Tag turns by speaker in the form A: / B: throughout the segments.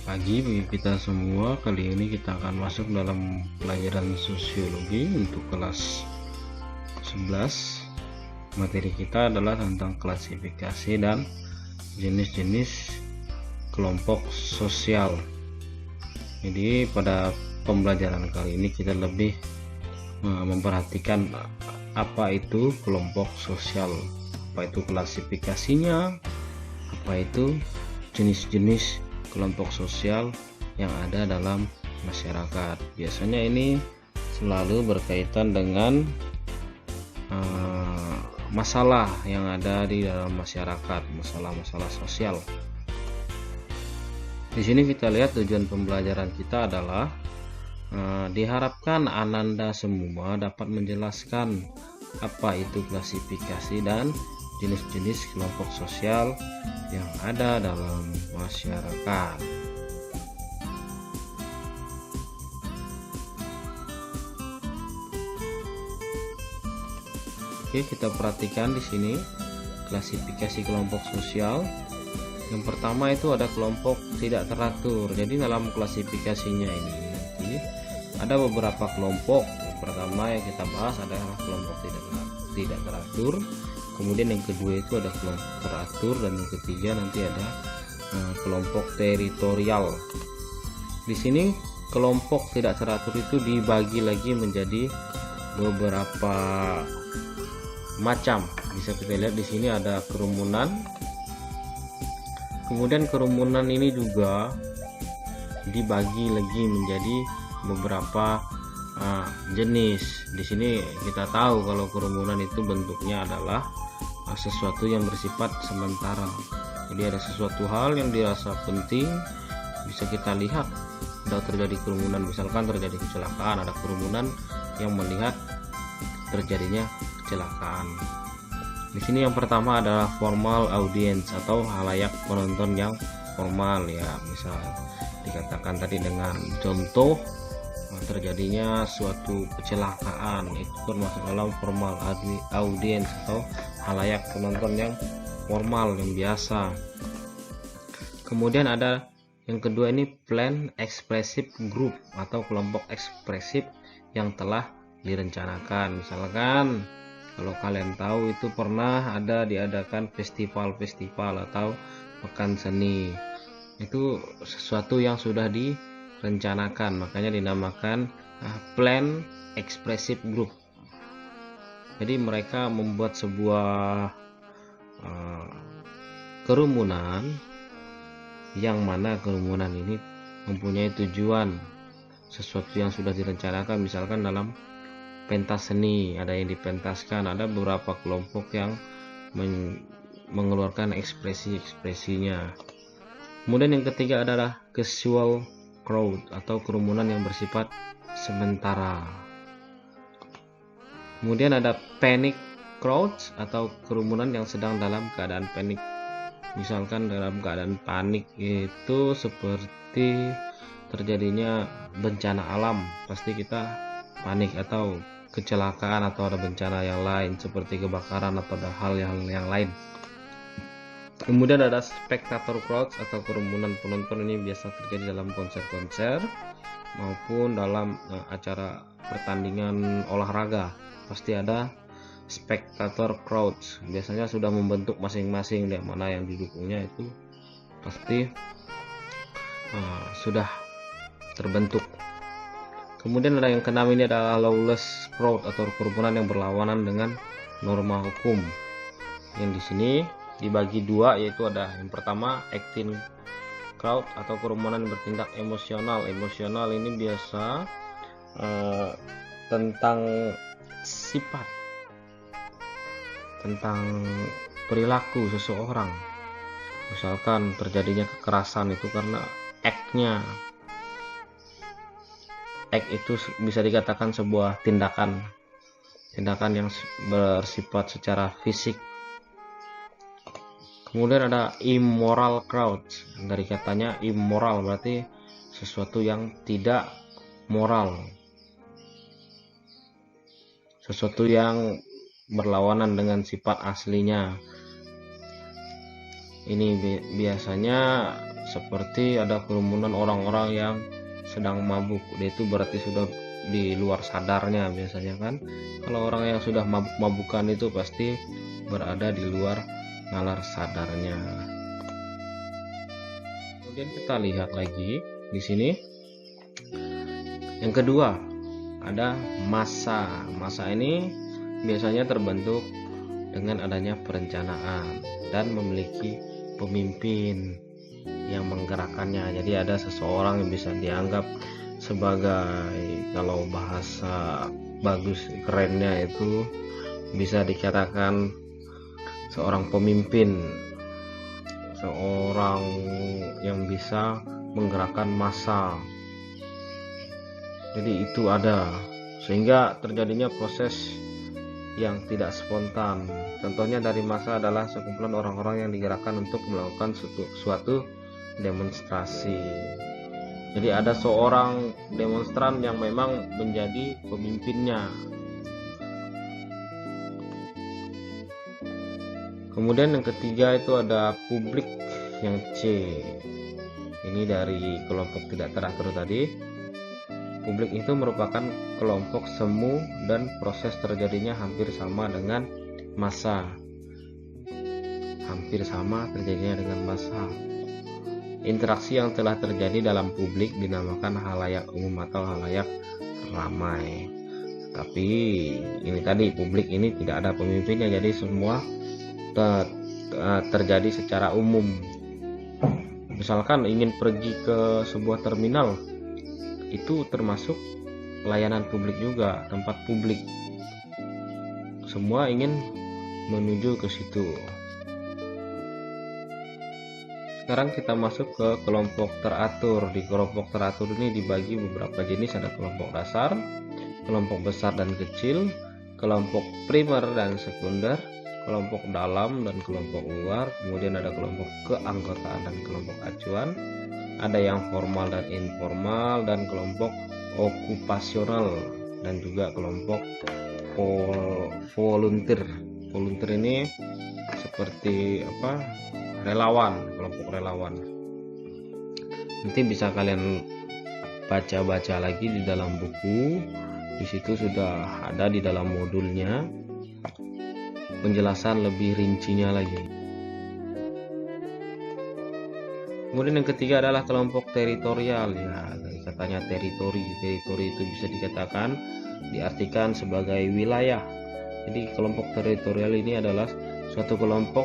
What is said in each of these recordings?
A: Pagi bagi kita semua. Kali ini kita akan masuk dalam pelajaran sosiologi untuk kelas 11. Materi kita adalah tentang klasifikasi dan jenis-jenis kelompok sosial. Jadi pada pembelajaran kali ini kita lebih memperhatikan apa itu kelompok sosial, apa itu klasifikasinya, apa itu jenis-jenis kelompok sosial yang ada dalam masyarakat. Biasanya ini selalu berkaitan dengan masalah yang ada di dalam masyarakat, masalah-masalah sosial. Di sini kita lihat tujuan pembelajaran kita adalah diharapkan Ananda semua dapat menjelaskan apa itu klasifikasi dan jenis-jenis kelompok sosial yang ada dalam masyarakat. Oke, kita perhatikan di sini klasifikasi kelompok sosial. Yang pertama itu ada kelompok tidak teratur. Jadi dalam klasifikasinya ini nanti ada beberapa kelompok. Yang pertama yang kita bahas adalah kelompok tidak teratur. Kemudian yang kedua itu ada kelompok teratur, dan yang ketiga nanti ada kelompok teritorial. Di sini kelompok tidak teratur itu dibagi lagi menjadi beberapa macam. Bisa kita lihat di sini ada kerumunan. Kemudian kerumunan ini juga dibagi lagi menjadi beberapa jenis. Di sini kita tahu kalau kerumunan itu bentuknya adalah sesuatu yang bersifat sementara. Jadi ada sesuatu hal yang dirasa penting, bisa kita lihat sudah terjadi kerumunan. Misalkan terjadi kecelakaan, ada kerumunan yang melihat terjadinya kecelakaan. Di sini yang pertama adalah formal audience atau halayak penonton yang formal, ya. Misal dikatakan tadi dengan contoh terjadinya suatu kecelakaan, itu termasuk dalam formal audience atau halayak penonton yang formal, yang biasa. Kemudian ada yang kedua ini plan expressive group atau kelompok ekspresif yang telah direncanakan. Misalkan kalau kalian tahu itu pernah ada diadakan festival atau pekan seni, itu sesuatu yang sudah direncanakan, makanya dinamakan plan expressive group. Jadi mereka membuat sebuah kerumunan yang mana kerumunan ini mempunyai tujuan, sesuatu yang sudah direncanakan. Misalkan dalam pentas seni ada yang dipentaskan, ada beberapa kelompok yang mengeluarkan ekspresi-ekspresinya. Kemudian yang ketiga adalah casual crowd atau kerumunan yang bersifat sementara. Kemudian ada panic crowds atau kerumunan yang sedang dalam keadaan panik. Misalkan dalam keadaan panik itu seperti terjadinya bencana alam, pasti kita panik, atau kecelakaan atau ada bencana yang lain seperti kebakaran atau ada hal yang lain. Kemudian ada spectator crowds atau kerumunan penonton. Ini biasa terjadi dalam konser-konser maupun dalam acara pertandingan olahraga. Pasti ada spectator crowds. Biasanya sudah membentuk masing-masing, yang mana yang didukungnya itu pasti sudah terbentuk. Kemudian ada yang keenam, ini adalah lawless crowd atau kerumunan yang berlawanan dengan norma hukum. Yang di sini dibagi dua, yaitu ada yang pertama acting crowd atau kerumunan yang bertindak emosional. Emosional ini biasa tentang sifat, tentang perilaku seseorang. Misalkan terjadinya kekerasan itu karena act-nya. Act itu bisa dikatakan sebuah tindakan yang bersifat secara fisik. Kemudian ada immoral crowd. Dari katanya immoral berarti sesuatu yang tidak moral, sesuatu yang berlawanan dengan sifat aslinya. Ini biasanya seperti ada kerumunan orang-orang yang sedang mabuk, itu berarti sudah di luar sadarnya biasanya kan. Kalau orang yang sudah mabuk-mabukan itu pasti berada di luar nalar sadarnya. Kemudian kita lihat lagi di sini. Yang kedua ada massa. Massa ini biasanya terbentuk dengan adanya perencanaan dan memiliki pemimpin yang menggerakkannya. Jadi ada seseorang yang bisa dianggap sebagai, kalau bahasa bagus kerennya itu bisa dikatakan seorang pemimpin, seorang yang bisa menggerakkan massa. Jadi itu ada, sehingga terjadinya proses yang tidak spontan. Contohnya dari massa adalah sekumpulan orang-orang yang digerakkan untuk melakukan suatu demonstrasi. Jadi ada seorang demonstran yang memang menjadi pemimpinnya. Kemudian yang ketiga itu ada publik yang C. Ini dari kelompok tidak teratur tadi. Publik itu merupakan kelompok semu dan proses terjadinya hampir sama dengan massa. Hampir sama terjadinya dengan massa. Interaksi yang telah terjadi dalam publik dinamakan halayak umum atau halayak ramai. Tapi ini tadi, publik ini tidak ada pemimpinnya, jadi semua terjadi secara umum. Misalkan ingin pergi ke sebuah terminal, itu termasuk layanan publik juga, tempat publik. Semua ingin menuju ke situ. Sekarang kita masuk ke kelompok teratur. Di kelompok teratur ini dibagi beberapa jenis, ada kelompok dasar, kelompok besar dan kecil, kelompok primer dan sekunder, kelompok dalam dan kelompok luar, kemudian ada kelompok keanggotaan dan kelompok acuan, ada yang formal dan informal, dan kelompok okupasional, dan juga kelompok volunteer. Volunteer ini seperti apa? Relawan, kelompok relawan. Nanti bisa kalian baca-baca lagi di dalam buku. Di situ sudah ada di dalam modulnya penjelasan lebih rincinya lagi. Kemudian yang ketiga adalah kelompok teritorial. Ya, katanya teritori itu bisa dikatakan diartikan sebagai wilayah. Jadi kelompok teritorial ini adalah suatu kelompok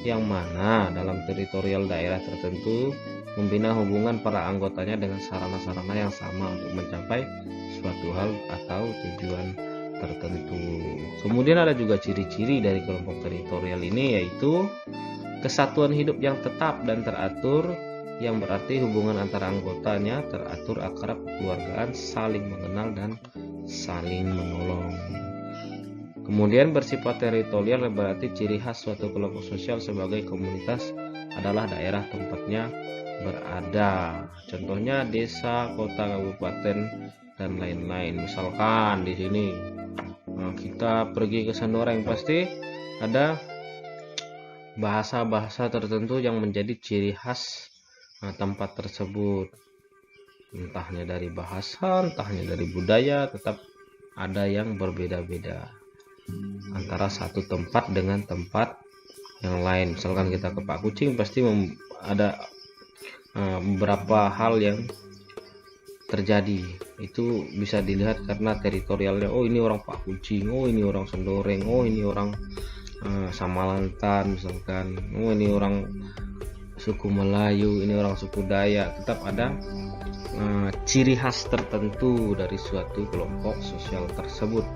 A: yang mana dalam teritorial daerah tertentu membina hubungan para anggotanya dengan sarana-sarana yang sama untuk mencapai suatu hal atau tujuan tertentu. Kemudian ada juga ciri-ciri dari kelompok teritorial ini, yaitu kesatuan hidup yang tetap dan teratur, yang berarti hubungan antara anggotanya teratur, akrab, kekeluargaan, saling mengenal dan saling menolong. Kemudian bersifat teritorial berarti ciri khas suatu kelompok sosial sebagai komunitas adalah daerah tempatnya berada. Contohnya desa, kota, kabupaten, dan lain-lain. Misalkan di sini kita pergi ke Sandoreng, pasti ada bahasa-bahasa tertentu yang menjadi ciri khas tempat tersebut, entahnya dari bahasa, entahnya dari budaya, tetap ada yang berbeda-beda antara satu tempat dengan tempat yang lain. Misalkan kita ke Pak Kucing, pasti ada beberapa hal yang terjadi, itu bisa dilihat karena teritorialnya. Oh, ini orang Pak Kucing, oh ini orang Sandoreng, oh ini orang Samalantan misalkan, oh ini orang suku Melayu, ini orang suku Dayak. Tetap ada ciri khas tertentu dari suatu kelompok sosial tersebut.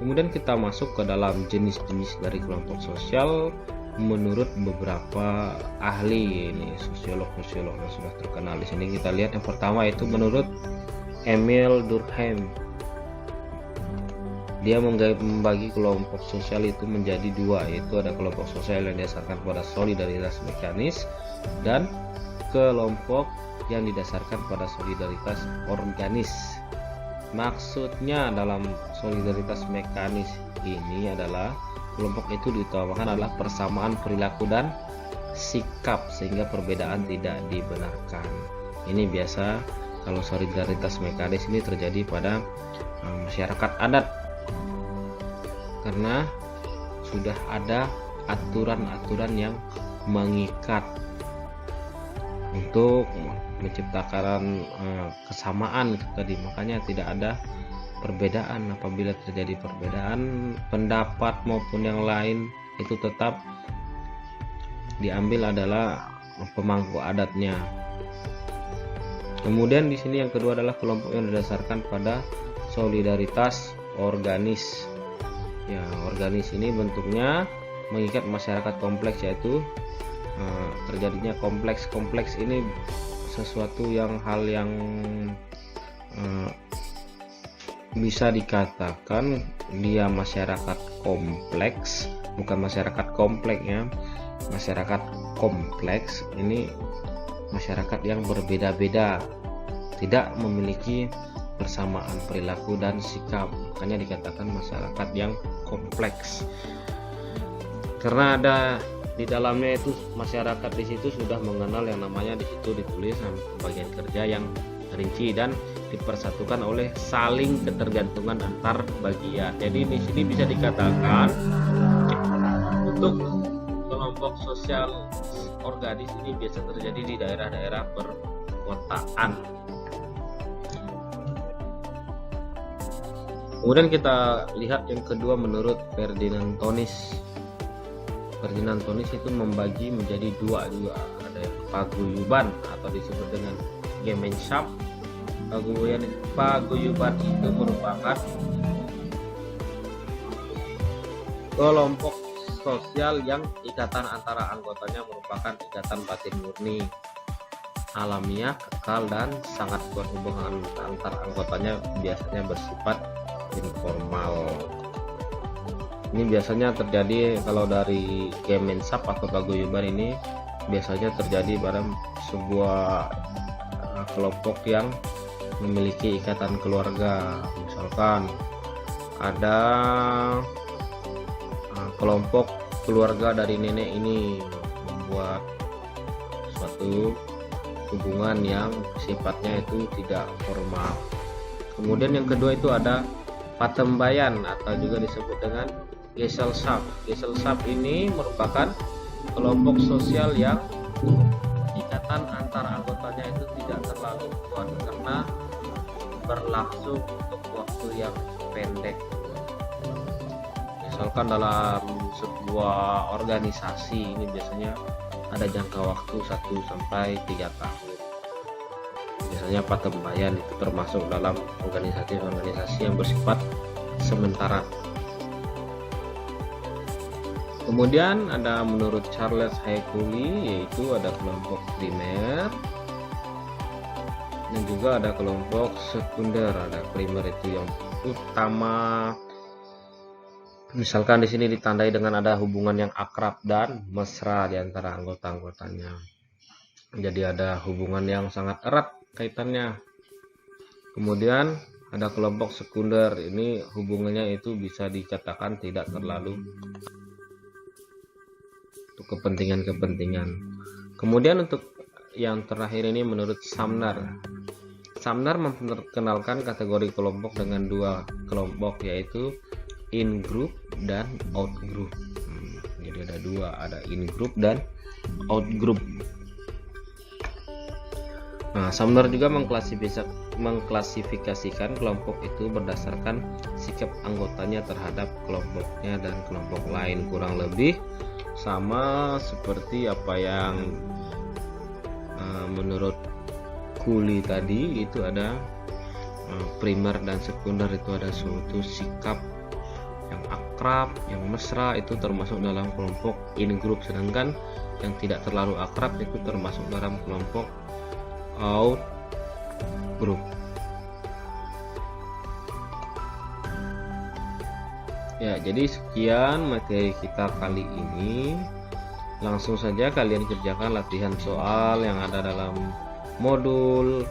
A: Kemudian kita masuk ke dalam jenis-jenis dari kelompok sosial menurut beberapa ahli. Ini sosiolog yang sudah terkenal. Di sini kita lihat yang pertama itu menurut Emil Durkheim. Dia membagi kelompok sosial itu menjadi dua, yaitu ada kelompok sosial yang didasarkan pada solidaritas mekanis dan kelompok yang didasarkan pada solidaritas organis. Maksudnya dalam solidaritas mekanis ini adalah kelompok itu diutamakan adalah persamaan perilaku dan sikap, sehingga perbedaan tidak dibenarkan. Ini biasa kalau solidaritas mekanis ini terjadi pada masyarakat adat, karena sudah ada aturan-aturan yang mengikat untuk menciptakan kesamaan itu tadi. Makanya tidak ada perbedaan. Apabila terjadi perbedaan pendapat maupun yang lain, itu tetap diambil adalah pemangku adatnya. Kemudian di sini yang kedua adalah kelompok yang didasarkan pada solidaritas organis. Ya, organis ini bentuknya mengikat masyarakat kompleks, yaitu terjadinya kompleks ini sesuatu hal yang bisa dikatakan dia masyarakat kompleks, bukan masyarakat kompleks ya. Masyarakat kompleks ini masyarakat yang berbeda-beda, tidak memiliki persamaan perilaku dan sikap, makanya dikatakan masyarakat yang kompleks. Karena ada di dalamnya itu masyarakat di situ sudah mengenal yang namanya, di situ ditulis pembagian kerja yang rinci dan dipersatukan oleh saling ketergantungan antar bagian. Jadi di sini bisa dikatakan untuk kelompok sosial organis ini biasa terjadi di daerah-daerah perkotaan. Kemudian kita lihat yang kedua menurut Ferdinand Tonis. Ferdinand Tonis itu membagi menjadi dua juga, ada yang paguyuban atau disebut dengan Gemeinschaft. Paguyuban itu merupakan kelompok sosial yang ikatan antara anggotanya merupakan ikatan batin murni, alamiah, kekal, dan sangat kuat. Hubungan antar anggotanya biasanya bersifat informal. Ini biasanya terjadi kalau dari Gemeinschaft atau paguyuban ini biasanya terjadi pada sebuah kelompok yang memiliki ikatan keluarga. Misalkan ada kelompok keluarga dari nenek ini membuat suatu hubungan yang sifatnya itu tidak formal. Kemudian yang kedua itu ada patembayan atau juga disebut dengan Gesellschaft. Gesellschaft ini merupakan kelompok sosial yang ikatan antar anggotanya itu tidak terlalu kuat karena berlangsung untuk waktu yang pendek. Misalkan dalam sebuah organisasi ini biasanya ada jangka waktu 1 sampai 3 tahun. Biasanya patembayan itu termasuk dalam organisasi-organisasi yang bersifat sementara. Kemudian ada menurut Charles Haikuli, yaitu ada kelompok primer dan juga ada kelompok sekunder. Ada primer itu yang utama, misalkan di sini ditandai dengan ada hubungan yang akrab dan mesra di antara anggota-anggotanya. Jadi ada hubungan yang sangat erat kaitannya. Kemudian ada kelompok sekunder, ini hubungannya itu bisa dikatakan tidak terlalu untuk kepentingan-kepentingan. Kemudian untuk yang terakhir ini menurut Sumner. Sumner memperkenalkan kategori kelompok dengan dua kelompok, yaitu in group dan out group. Jadi ada dua, ada in group dan out group. Nah, Sumner juga mengklasifikasikan kelompok itu berdasarkan sikap anggotanya terhadap kelompoknya dan kelompok lain, kurang lebih sama seperti apa yang menurut Kuli tadi. Itu ada primer dan sekunder, itu ada suatu sikap yang akrab, yang mesra, itu termasuk dalam kelompok in group, sedangkan yang tidak terlalu akrab itu termasuk dalam kelompok out group. Ya, jadi sekian materi kita kali ini. Langsung saja kalian kerjakan latihan soal yang ada dalam modul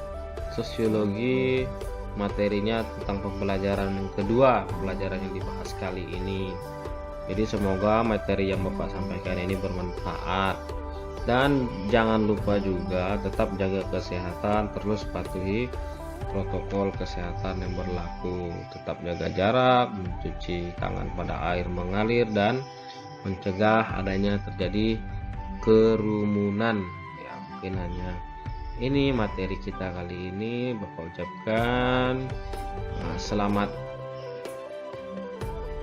A: sosiologi. Materinya tentang pembelajaran yang kedua, pembelajaran yang dibahas kali ini. Jadi semoga materi yang Bapak sampaikan ini bermanfaat, dan jangan lupa juga tetap jaga kesehatan, terus patuhi protokol kesehatan yang berlaku, tetap jaga jarak, mencuci tangan pada air mengalir, dan mencegah adanya terjadi kerumunan. Ya, mungkin hanya ini materi kita kali ini. Bapak ucapkan selamat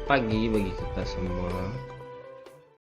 A: pagi bagi kita semua.